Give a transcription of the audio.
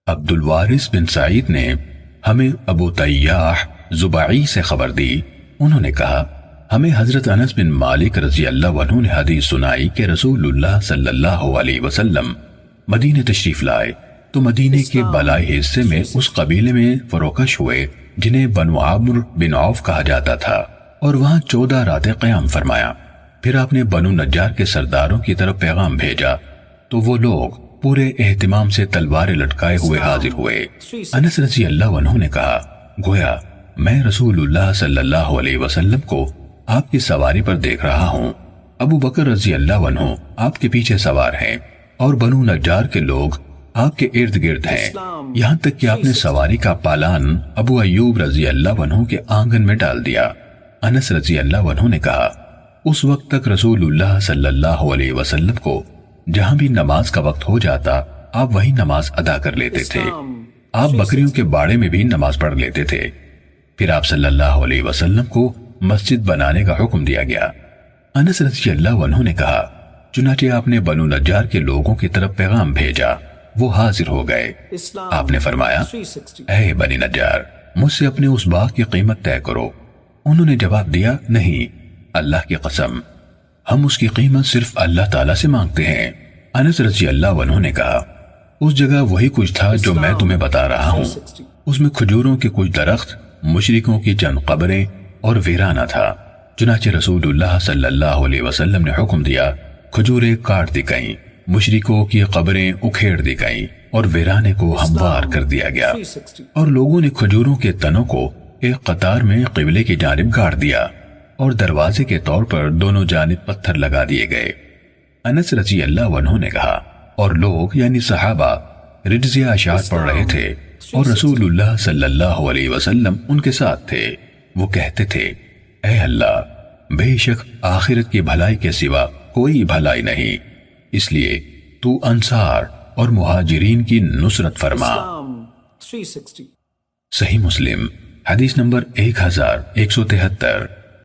عبد الوارث بن سعید نے ہمیں ابو طیاح زبعی سے خبر دی، انہوں نے کہا ہمیں حضرت انس بن مالک رضی اللہ عنہ نے حدیث سنائی کہ رسول اللہ صلی اللہ علیہ وسلم مدینے تشریف لائے تو مدینے کے بالائی حصے میں اس قبیلے میں فروکش ہوئے جنہیں بنو عمرو بن عوف کہا جاتا تھا، اور وہاں 14 راتیں قیام فرمایا۔ پھر آپ نے بنو نجار کے سرداروں کی طرف پیغام بھیجا تو وہ لوگ پورے اہتمام سے تلواریں لٹکائے ہوئے حاضر ہوئے۔ انس رضی اللہ عنہ نے کہا گویا میں رسول اللہ صلی اللہ علیہ وسلم کو آپ کی سواری پر دیکھ رہا ہوں، ابو بکر رضی اللہ عنہ آپ کے پیچھے سوار ہیں اور بنو نجار کے لوگ آپ کے ارد گرد ہیں، یہاں تک کہ آپ نے سواری کا پالان ابو ایوب رضی اللہ عنہ کے آنگن میں ڈال دیا۔ انس رضی اللہ عنہ نے کہا اس وقت تک رسول اللہ صلی اللہ علیہ وسلم کو جہاں بھی نماز کا وقت ہو جاتا آپ وہی نماز ادا کر لیتے تھے، آپ بکریوں کے باڑے میں بھی نماز پڑھ لیتے تھے۔ پھر آپ صلی اللہ علیہ وسلم کو مسجد بنانے کا حکم دیا گیا۔ انس رضی اللہ عنہ نے کہا چنانچہ آپ نے بنو نجار کے لوگوں کی طرف پیغام بھیجا، وہ حاضر ہو گئے۔ آپ نے فرمایا اے بنی نجار مجھ سے اپنے اس باغ کی قیمت طے کرو۔ انہوں نے جواب دیا نہیں، اللہ کی قسم ہم اس کی قیمت صرف اللہ تعالیٰ سے مانگتے ہیں۔ انس رضی اللہ عنہ نے کہا اس جگہ وہی کچھ تھا جو میں تمہیں بتا رہا ہوں، اس میں کھجوروں کے کچھ درخت، مشرکوں کی چند قبریں اور ویرانہ تھا۔ چنانچہ رسول اللہ صلی اللہ علیہ وسلم نے حکم دیا کھجوریں کاٹ دی گئیں، مشرکوں کی قبریں اکھیڑ دی گئیں اور ویرانے کو ہموار کر دیا گیا، اور لوگوں نے کھجوروں کے تنوں کو ایک قطار میں قبلے کی جانب گاڑ دیا اور دروازے کے طور پر دونوں جانب پتھر لگا دیے گئے۔ انس رضی اللہ عنہ نے کہا اور لوگ یعنی صحابہ رجزیہ اشعار پڑھ رہے تھے اور رسول اللہ صلی اللہ علیہ وسلم ان کے ساتھ تھے، وہ کہتے تھے اے اللہ بے شک آخرت کی بھلائی کے سوا کوئی بھلائی نہیں، اس لیے تو انصار اور مہاجرین کی نصرت فرما۔ صحیح مسلم حدیث نمبر 1173۔